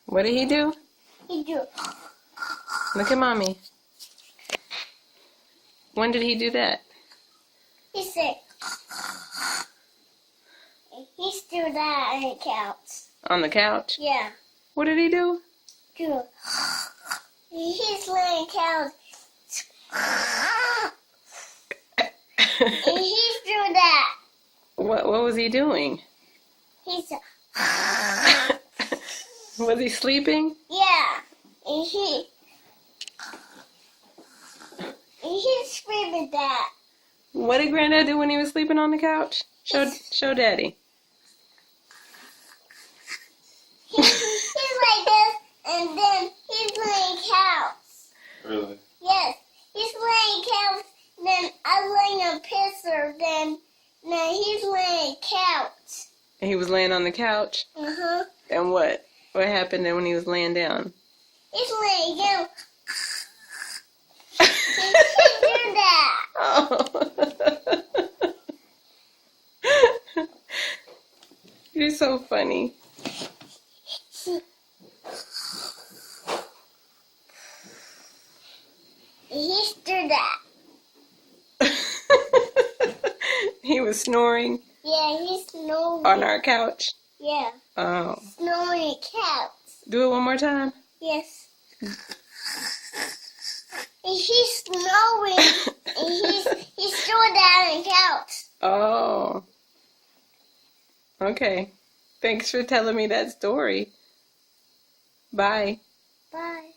What did he do? He do. Look at mommy. When did he do that? He said. He's doing that on the couch. On the couch? Yeah. What did he do? Do. He's laying couch. And he's doing that. What was he doing? He's. Was he sleeping? Yeah. And he's screaming that. What did Granddad do when he was sleeping on the couch? Show Daddy. He's like this, and then he's laying couch. Really? Yes, he's laying couch. Then I'm laying a pisser. Then he's laying couch. And he was laying on the couch? Uh-huh. And what? What happened then when he was laying down? He's laying down. He can't do that. Oh. You're so funny. He's doing that. He was snoring Yeah, he's snoring. on our couch. Yeah, Oh. snoring couch. Do it one more time. Yes. And he's snoring. And he's doing that on the couch. Oh. Okay. Thanks for telling me that story. Bye. Bye.